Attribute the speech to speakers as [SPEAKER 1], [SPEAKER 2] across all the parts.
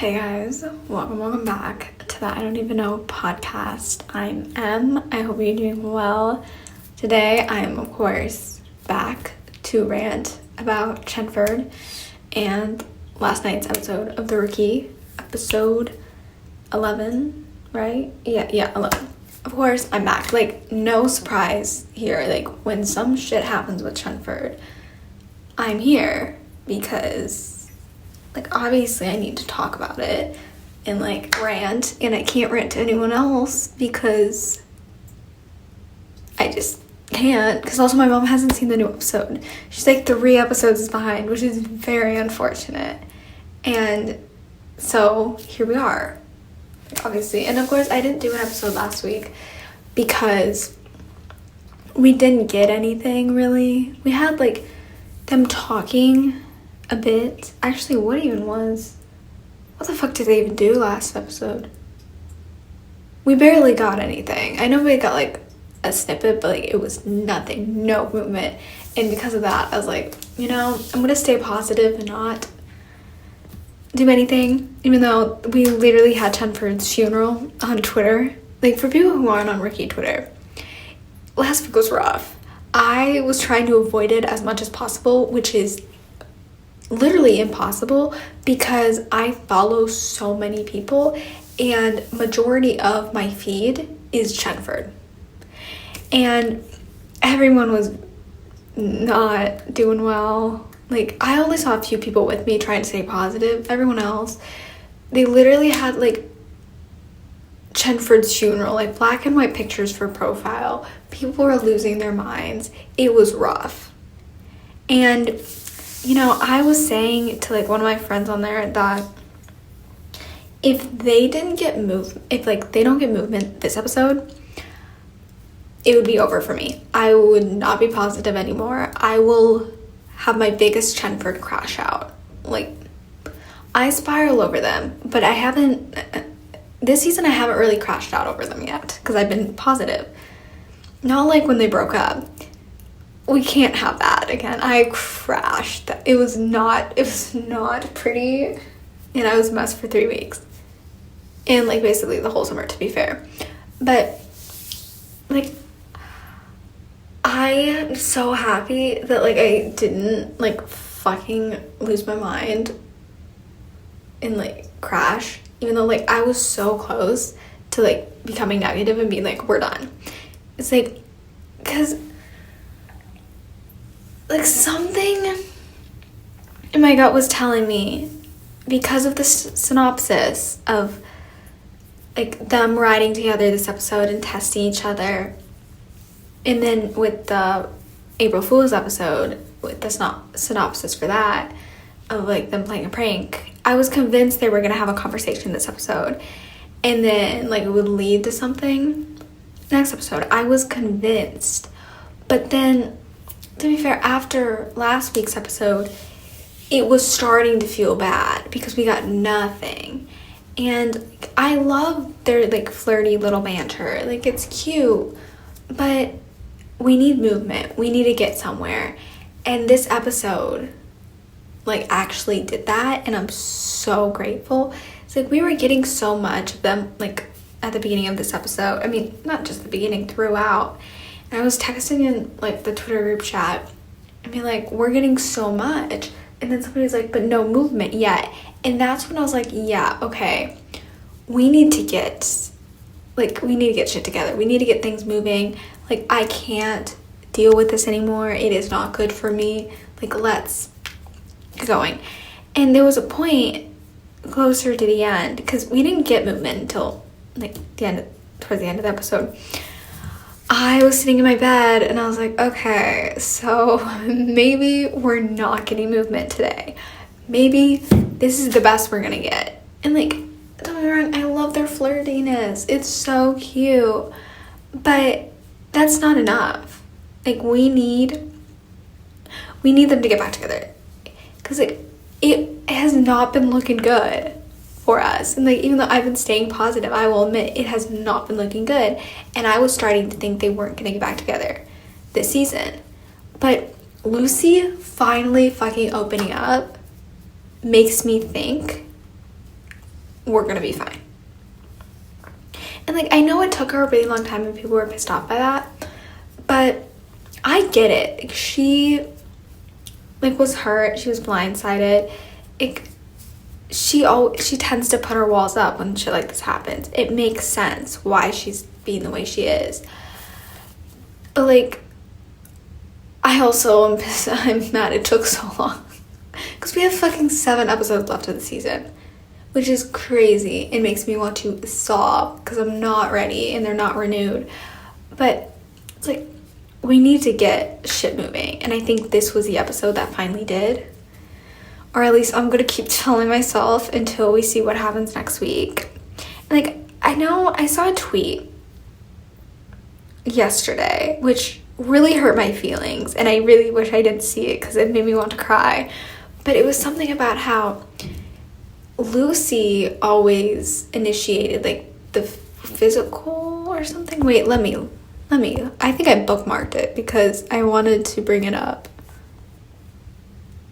[SPEAKER 1] Hey guys, welcome back to the I Don't Even Know podcast. I'm Em. I hope you're doing well. Today I'm of course back to rant about Chenford and last night's episode of The Rookie, episode 11, right? Yeah, 11. Of course I'm back. Like, no surprise here. Like, when some shit happens with Chenford, I'm here because obviously I need to talk about it and rant, and I can't rant to anyone else because I just can't, because also my mom hasn't seen the new episode. She's 3 episodes behind, which is very unfortunate. And so here we are, obviously. And of course I didn't do an episode last week because we didn't get anything really. We had them talking a bit. Actually, what the fuck did they even do last episode? We barely got anything. I know we got a snippet, but it was nothing, no movement. And because of that, I was I'm gonna stay positive and not do anything, even though we literally had Chenford's funeral on Twitter. For people who aren't on Rookie Twitter, last week was rough. I was trying to avoid it as much as possible, which is literally impossible because I follow so many people and majority of my feed is Chenford. And everyone was not doing well. I only saw a few people with me trying to stay positive. Everyone else, they literally had Chenford's funeral, black and white pictures for profile. People were losing their minds. It was rough. And I was saying to one of my friends on there that if they didn't get if they don't get movement this episode, it would be over for me. I would not be positive anymore. I will have my biggest Chenford crash out. I spiral over them, but this season I haven't really crashed out over them yet because I've been positive. Not when they broke up. We can't have that again. I crashed. It was not pretty, and I was a mess for 3 weeks. And basically the whole summer, to be fair. But I am so happy that I didn't fucking lose my mind and crash, even though I was so close to becoming negative and being we're done. It's because something in my gut was telling me, because of the synopsis of them riding together this episode and testing each other, and then with the April Fool's episode with the synopsis for that of them playing a prank, I was convinced they were gonna have a conversation this episode and then it would lead to something next episode. I was convinced. But then, to be fair, after last week's episode, it was starting to feel bad because we got nothing. And I love their flirty little banter. It's cute, but we need movement. We need to get somewhere. And this episode actually did that, and I'm so grateful. It's we were getting so much of them at the beginning of this episode. I mean, not just the beginning, throughout. And I was texting in the Twitter group chat and be we're getting so much. And then somebody's but no movement yet. And that's when I was yeah, okay. We need to get shit together. We need to get things moving. I can't deal with this anymore. It is not good for me. Let's get going. And there was a point closer to the end, because we didn't get movement until towards the end of the episode. I was sitting in my bed and I was okay, so maybe we're not getting movement today. Maybe this is the best we're gonna get. And don't get me wrong, I love their flirtiness. It's so cute. But that's not enough. We need them to get back together. Because it has not been looking good for us. And even though I've been staying positive, I will admit it has not been looking good. And I was starting to think they weren't going to get back together this season. But Lucy finally fucking opening up makes me think we're gonna be fine. And, like, I know it took her a really long time and people were pissed off by that, but I get it. Like, she, like, was hurt. She was blindsided. She tends to put her walls up when shit like this happens. It makes sense why she's being the way she is. But, like, I also am pissed. I'm mad it took so long. Because we have fucking 7 episodes left of the season. Which is crazy. It makes me want to sob. Because I'm not ready. And they're not renewed. But it's like, we need to get shit moving. And I think this was the episode that finally did. Or at least I'm going to keep telling myself until we see what happens next week. And, like, I know I saw a tweet yesterday, which really hurt my feelings. And I really wish I didn't see it because it made me want to cry. But it was something about how Lucy always initiated, like, the physical or something. Wait, let me. I think I bookmarked it because I wanted to bring it up.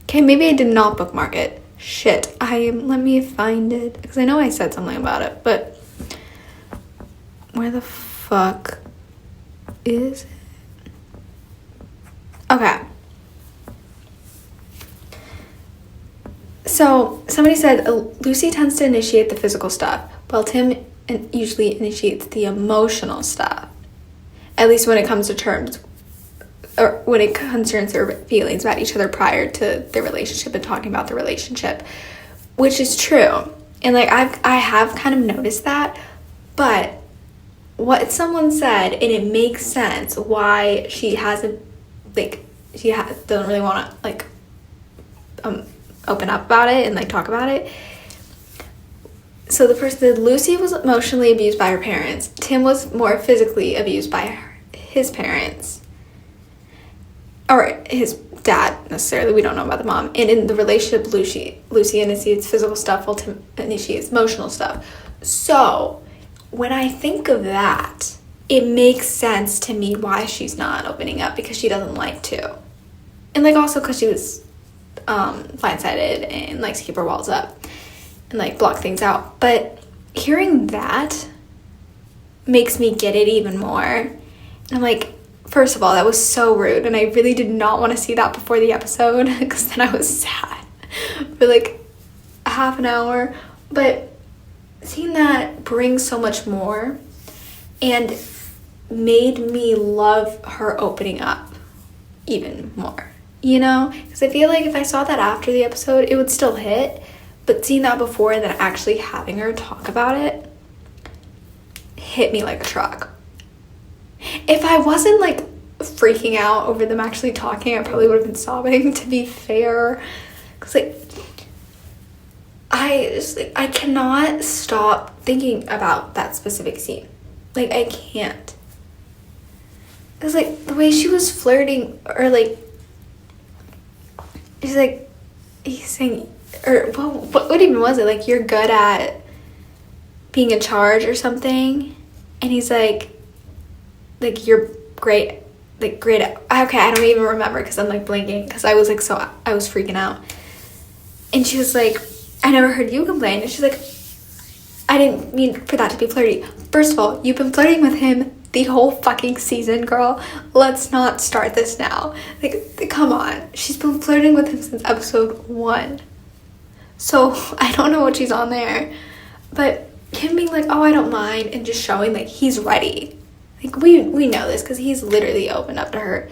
[SPEAKER 1] Okay, maybe I did not bookmark it. Shit. Let me find it. Because I know I said something about it, but where the fuck is it? Okay. So, somebody said Lucy tends to initiate the physical stuff, while Tim usually initiates the emotional stuff. At least when it comes to terms, or when it concerns their feelings about each other prior to their relationship and talking about the relationship, which is true. And, like, I have kind of noticed that, but what someone said, and it makes sense why she hasn't, like, doesn't really want to, like, open up about it and, like, talk about it. So the person said Lucy was emotionally abused by her parents. Tim was more physically abused by his parents. Or his dad, necessarily. We don't know about the mom. And in the relationship, Lucy initiates physical stuff while Tim initiates emotional stuff. So when I think of that, it makes sense to me why she's not opening up, because she doesn't like to. And, like, also because she was blindsided and likes to keep her walls up and, like, block things out. But hearing that makes me get it even more. And I'm like, first of all, that was so rude, and I really did not want to see that before the episode, because then I was sad for, like, a half an hour. But seeing that brings so much more and made me love her opening up even more, you know? Because I feel like if I saw that after the episode, it would still hit, but seeing that before and then actually having her talk about it hit me like a truck. If I wasn't, like, freaking out over them actually talking, I probably would have been sobbing, to be fair. Because, like, I cannot stop thinking about that specific scene. Like, I can't. Because, like, the way she was flirting, or, like, she's like, he's saying, or what even was it? Like, you're good at being in charge or something? And he's like, you're great, like, great at, okay, I don't even remember because I'm, like, blanking, because I was, like, I was freaking out. And she was like, I never heard you complain. And she's like, I didn't mean for that to be flirty. First of all, you've been flirting with him the whole fucking season, girl. Let's not start this now. Like, come on. She's been flirting with him since episode 1. So, I don't know what she's on there. But him being like, oh, I don't mind, and just showing, like, he's ready. Like, we know this because he's literally opened up to her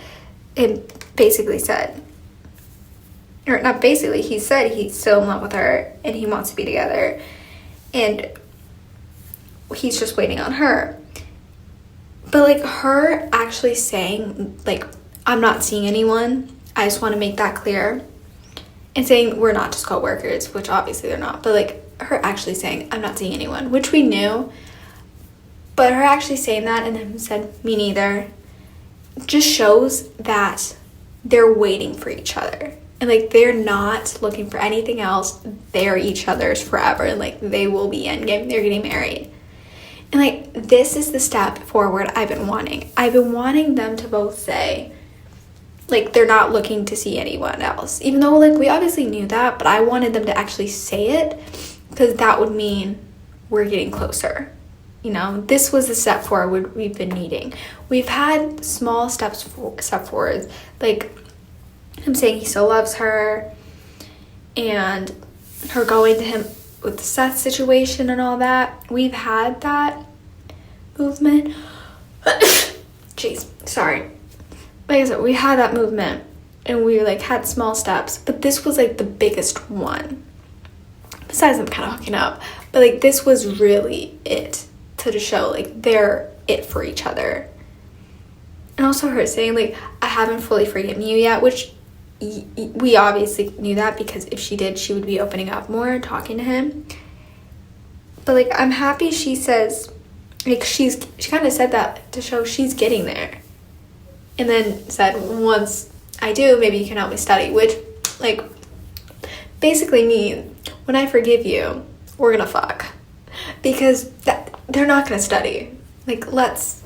[SPEAKER 1] and basically said, or not basically, he said he's still in love with her and he wants to be together. And he's just waiting on her. But, like, her actually saying, like, I'm not seeing anyone. I just want to make that clear. And saying we're not just co-workers, which obviously they're not. But, like, her actually saying I'm not seeing anyone, which we knew. But her actually saying that and then said, me neither, just shows that they're waiting for each other. And, like, they're not looking for anything else. They're each other's forever. And, like, they will be endgame. They're getting married. And, like, this is the step forward I've been wanting. I've been wanting them to both say, like, they're not looking to see anyone else. Even though, like, we obviously knew that, but I wanted them to actually say it, because that would mean we're getting closer. You know, this was the step forward we've been needing. We've had small step forwards, like him saying he still loves her, and her going to him with the Seth situation and all that. We've had that movement. Jeez, sorry. Like I said, we had that movement, and we like had small steps, but this was like the biggest one. Besides them kind of hooking up, but like this was really it to the show. Like they're it for each other. And also her saying like, I haven't fully forgiven you yet, which we obviously knew that, because if she did, she would be opening up more, talking to him. But like, I'm happy she says, like she kind of said that to show she's getting there, and then said, once I do, maybe you can help me study, which like basically means when I forgive you, we're gonna fuck, because they're not gonna study. Like let's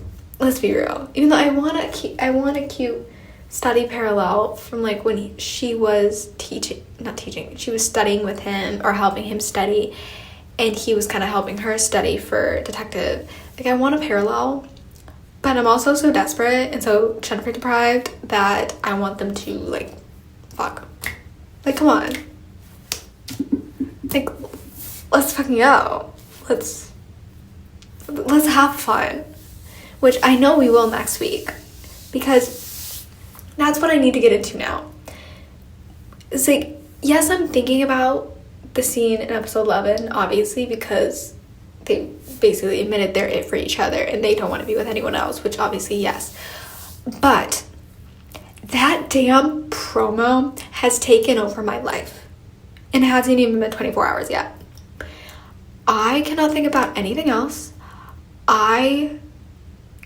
[SPEAKER 1] be real. Even though I want a cute study parallel from like when she was she was studying with him or helping him study, and he was kind of helping her study for detective. Like I want a parallel, but I'm also so desperate and so Chenford deprived that I want them to like fuck. Like come on, like let's fucking go. Let's have fun, which I know we will next week, because that's what I need to get into now. It's like, yes, I'm thinking about the scene in episode 11, obviously, because they basically admitted they're it for each other and they don't want to be with anyone else, which obviously, yes. But that damn promo has taken over my life, and it hasn't even been 24 hours yet. I cannot think about anything else. I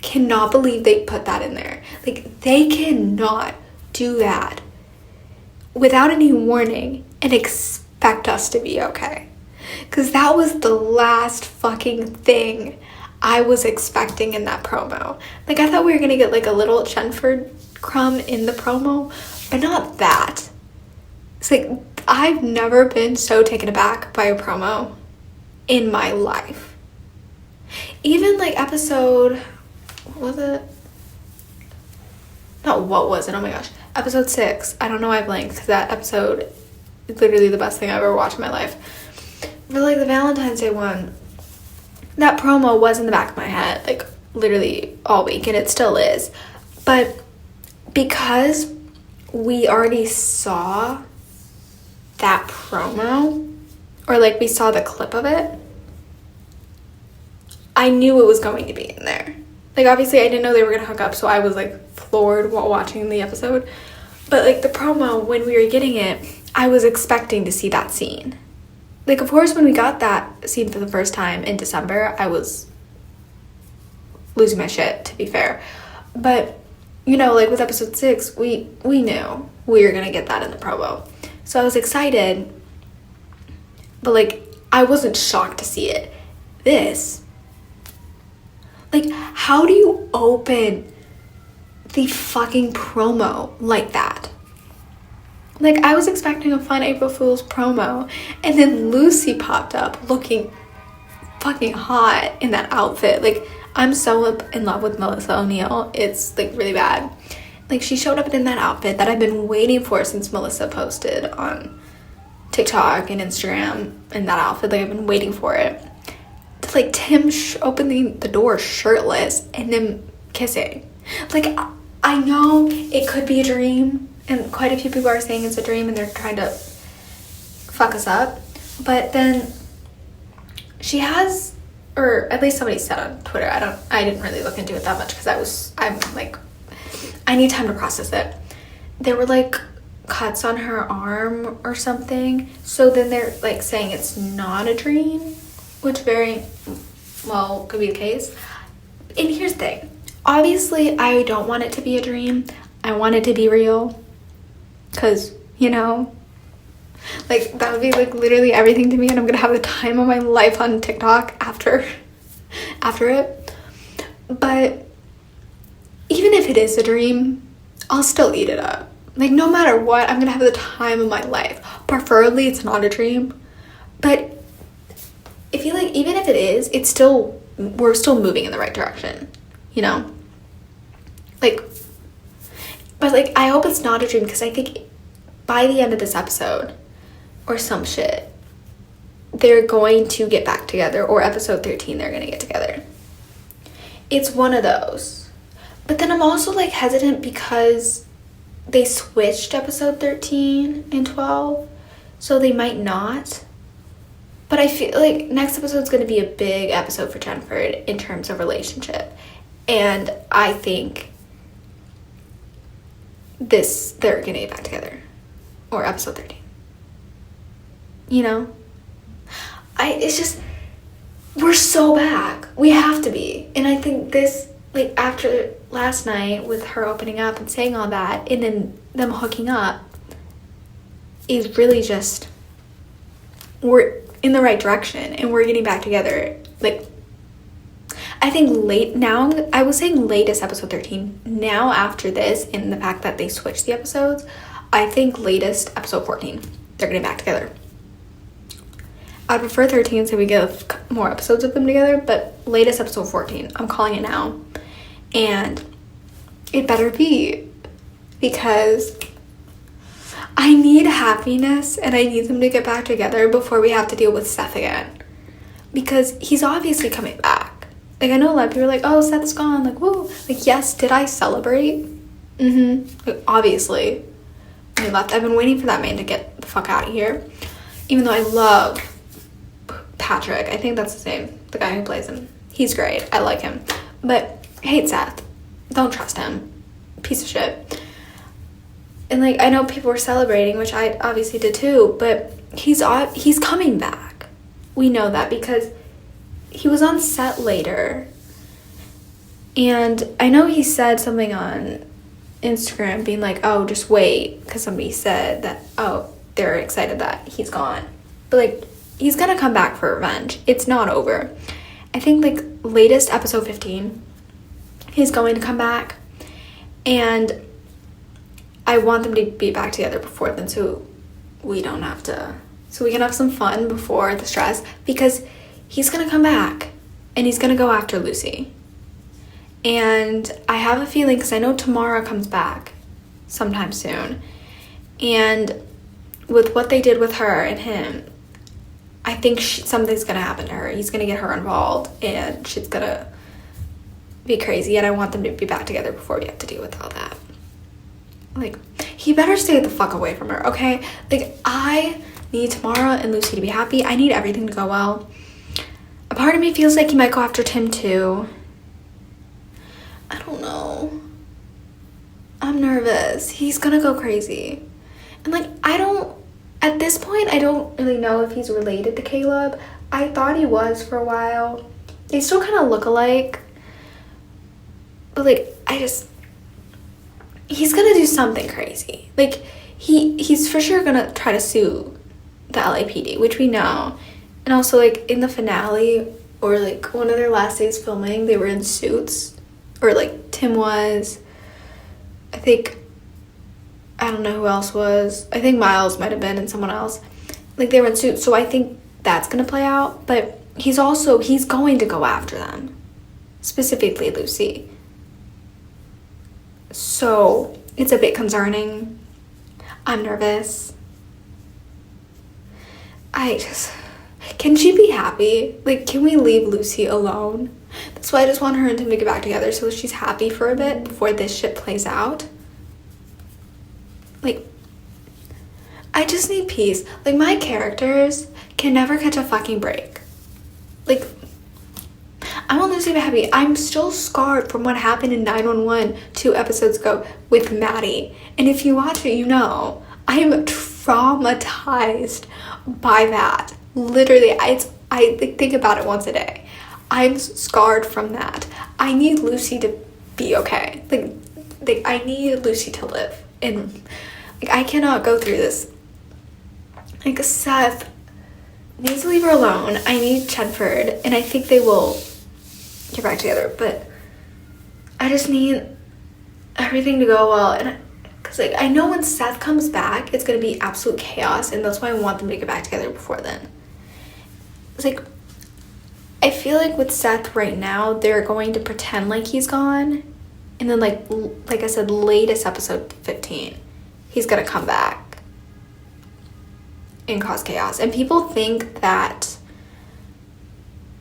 [SPEAKER 1] cannot believe they put that in there. Like, they cannot do that without any warning and expect us to be okay. Because that was the last fucking thing I was expecting in that promo. Like, I thought we were going to get like a little Chenford crumb in the promo, but not that. It's like, I've never been so taken aback by a promo in my life. Even like episode, what was it? Not what was it, oh my gosh. Episode 6. I don't know why I blanked, because that episode is literally the best thing I've ever watched in my life. But like the Valentine's Day one, that promo was in the back of my head, like literally all week, and it still is. But because we already saw that promo, or like we saw the clip of it, I knew it was going to be in there. Like obviously I didn't know they were gonna hook up, so I was like floored while watching the episode. But like the promo, when we were getting it, I was expecting to see that scene. Like of course when we got that scene for the first time in December, I was losing my shit, to be fair. But you know, like with episode 6, we knew we were gonna get that in the promo. So I was excited, but like I wasn't shocked to see it. This, like, how do you open the fucking promo like that? Like, I was expecting a fun April Fool's promo, and then Lucy popped up looking fucking hot in that outfit. Like, I'm so in love with Melissa O'Neil. It's, like, really bad. Like, she showed up in that outfit that I've been waiting for since Melissa posted on TikTok and Instagram in that outfit. Like, I've been waiting for it. Like Tim opening the door shirtless and them kissing. Like, I know it could be a dream, and quite a few people are saying it's a dream and they're trying to fuck us up, but then she has, or at least somebody said on Twitter, I didn't really look into it that much because I'm like, I need time to process it. There were like cuts on her arm or something, so then they're like saying it's not a dream, which very well could be the case. And here's the thing, obviously I don't want it to be a dream. I want it to be real, because you know, like that would be like literally everything to me, and I'm gonna have the time of my life on TikTok after it. But even if it is a dream, I'll still eat it up. Like no matter what, I'm gonna have the time of my life. Preferably it's not a dream, but I feel like even if it is, it's still, we're still moving in the right direction, you know? Like, but like, I hope it's not a dream, because I think by the end of this episode, or some shit, they're going to get back together, or episode 13, they're gonna get together. It's one of those. But then I'm also like hesitant because they switched episode 13 and 12, so they might not. But I feel like next episode's going to be a big episode for Chenford in terms of relationship. And I think they're going to get back together. Or episode 13. You know? It's just, we're so back. We have to be. And I think this, like, after last night with her opening up and saying all that, and then them hooking up, is really just, we're in the right direction and we're getting back together. Like, I think I was saying latest episode 13. Now after this, and the fact that they switched the episodes, I think latest episode 14, they're getting back together. I prefer 13 so we get more episodes of them together, but latest episode 14, I'm calling it now. And it better be, because I need happiness and I need them to get back together before we have to deal with Seth again. Because he's obviously coming back. Like, I know a lot of people are like, oh, Seth's gone. Like, whoa. Like, yes, did I celebrate? Like, obviously. When he left, I've been waiting for that man to get the fuck out of here. Even though I love Patrick. I think that's his name. The guy who plays him. He's great. I like him. But I hate Seth. Don't trust him. Piece of shit. And, like, I know people were celebrating, which I obviously did too, but he's coming back. We know that because he was on set later. And I know he said something on Instagram being like, oh, just wait, because somebody said that, oh, they're excited that he's gone. But, like, he's going to come back for revenge. It's not over. I think, like, latest episode 15, he's going to come back. And I want them to be back together before then, so we don't have to, so we can have some fun before the stress, because he's gonna come back and he's gonna go after Lucy. And I have a feeling, because I know Tamara comes back sometime soon, and with what they did with her and him, I think something's gonna happen to her. He's gonna get her involved and shit's gonna be crazy, and I want them to be back together before we have to deal with all that. Like, he better stay the fuck away from her, okay? Like, I need Tamara and Lucy to be happy. I need everything to go well. A part of me feels like he might go after Tim too. I don't know. I'm nervous. He's gonna go crazy. And, like, at this point, I don't really know if he's related to Caleb. I thought he was for a while. They still kind of look alike. But, like, he's gonna do something crazy. Like, he's for sure gonna try to sue the LAPD, which we know. And also, like, in the finale, or, like, one of their last days filming, they were in suits. Or, like, Tim was. I don't know who else was. I think Miles might have been, and someone else. Like, they were in suits, so I think that's gonna play out. But he's going to go after them. Specifically Lucy. So, it's a bit concerning. I'm nervous. Can she be happy? Like, can we leave Lucy alone? That's why I just want her and Tim to get back together, so she's happy for a bit before this shit plays out. Like, I just need peace. Like, my characters can never catch a fucking break. Like, I want Lucy to be happy. I'm still scarred from what happened in 911 2 episodes ago with Maddie. And if you watch it, you know, I am traumatized by that. Literally, I think about it once a day. I'm scarred from that. I need Lucy to be okay. Like I need Lucy to live. And, like, I cannot go through this. Like, Seth needs to leave her alone. I need Chenford, and I think they will get back together, but I just need everything to go well. And because, like, I know when Seth comes back, it's gonna be absolute chaos, and that's why I want them to get back together before then. It's like, I feel like with Seth right now, they're going to pretend like he's gone. And then, like I said, latest episode 15, he's going to come back and cause chaos. And people think that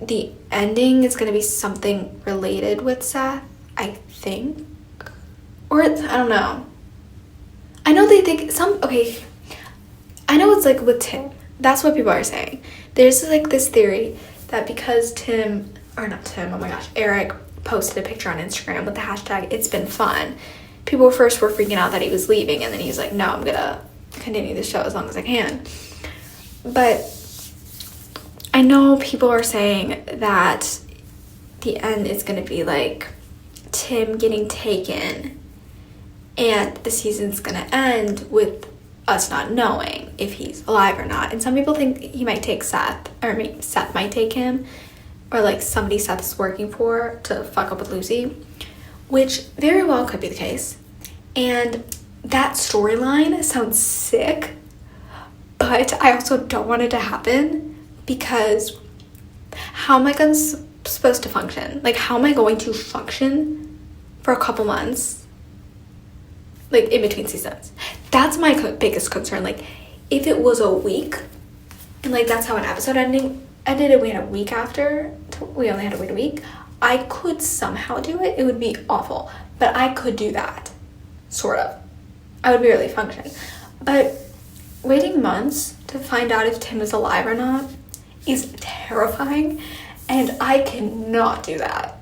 [SPEAKER 1] the ending is going to be something related with Seth, I think. Or, I don't know. I know they think okay. I know it's like with Tim. That's what people are saying. There's like this theory that because Eric posted a picture on Instagram with the hashtag "It's been fun," people first were freaking out that he was leaving, and then he's like, "No, I'm gonna continue the show as long as I can." But I know people are saying that the end is gonna be like Tim getting taken, and the season's gonna end with us not knowing if he's alive or not. And some people think he might take Seth, or maybe Seth might take him, or like somebody Seth's working for to fuck up with Lucy, which very well could be the case. And that storyline sounds sick, but I also don't want it to happen, because how am I supposed to function? Like, how am I going to function for a couple months, like in between seasons? That's my biggest concern. Like, if it was a week, and like that's how an episode ended, and we had a week after, we only had to wait a week, I could somehow do it. It would be awful, but I could do that, sort of. I would barely function. But waiting months to find out if Tim is alive or not is terrifying, and I cannot do that.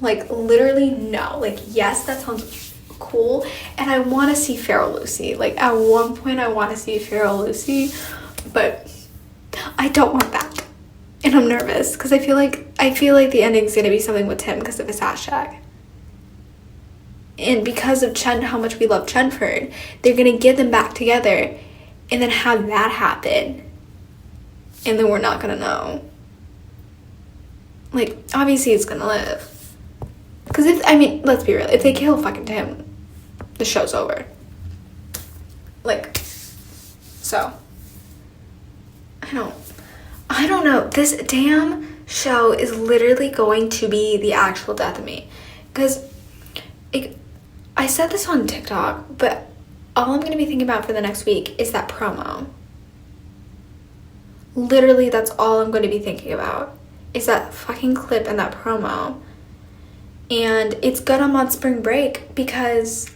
[SPEAKER 1] Like, literally no. Like, yes, that sounds cool, and I want to see Feral Lucy. Like, at one point I want to see Feral Lucy, but I don't want that, and I'm nervous because I feel like the ending's gonna be something with Tim because of his hashtag, and because of how much we love Chenford, they're gonna get them back together and then have that happen, and then we're not gonna know. Like, obviously he's gonna live, because let's be real, if they kill fucking Tim, the show's over. Like, so I don't know. This damn show is literally going to be the actual death of me, because I said this on TikTok, but all I'm going to be thinking about for the next week is that promo. Literally, that's all I'm going to be thinking about, is that fucking clip and that promo. And it's good I'm on spring break, because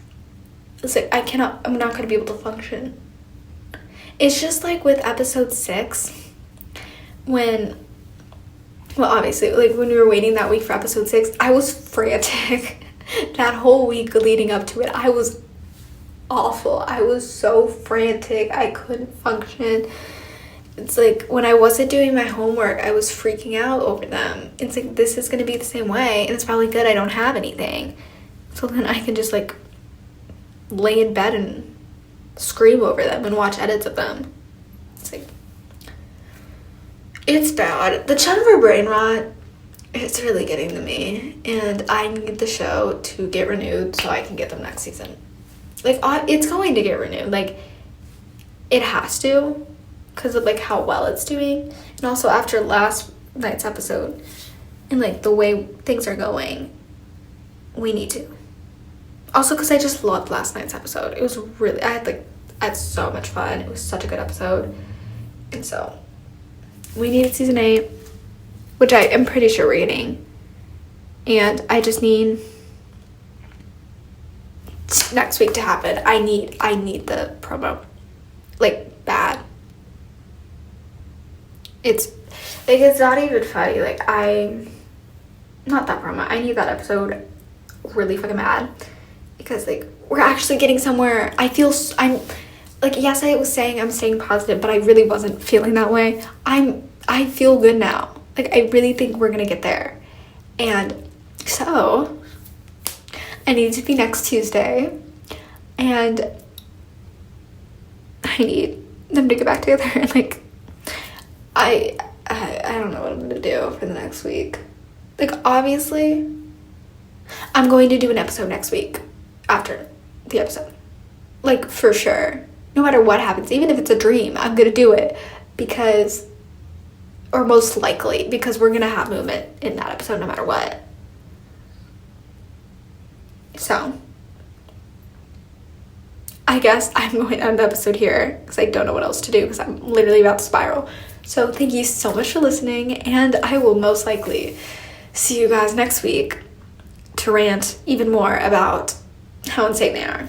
[SPEAKER 1] it's like I'm not going to be able to function. It's just like with episode 6, obviously, like when we were waiting that week for episode 6, I was frantic. That whole week leading up to it, I was awful. I was so frantic. I couldn't function. It's like when I wasn't doing my homework, I was freaking out over them. It's like, this is going to be the same way, and it's probably good I don't have anything. So then I can just like lay in bed and scream over them and watch edits of them. It's like, it's bad. The Chenford brain rot, it's really getting to me, and I need the show to get renewed so I can get them next season. Like, it's going to get renewed. Like, it has to, because of like how well it's doing, and also after last night's episode and like the way things are going, we need to. Also, because I just loved last night's episode. It was really, I had so much fun. It was such a good episode. And so, we needed season 8, which I am pretty sure we're getting. And I just need next week to happen. I need the promo. Like, bad. It's, like, it's not even funny. Like, not that promo. I need that episode really fucking bad. Because, like, we're actually getting somewhere. I'm like, yes, I was saying I'm staying positive, but I really wasn't feeling that way. I feel good now. Like, I really think we're gonna get there. And so I need to be next Tuesday, and I need them to get back together. And like, I don't know what I'm gonna do for the next week. Like, obviously I'm going to do an episode next week after the episode, like, for sure. No matter what happens, even if it's a dream, I'm gonna do it, because or most likely, because we're gonna have movement in that episode no matter what. So I guess I'm going to end the episode here because I don't know what else to do because I'm literally about to spiral. So thank you so much for listening, and I will most likely see you guys next week to rant even more about how insane they are.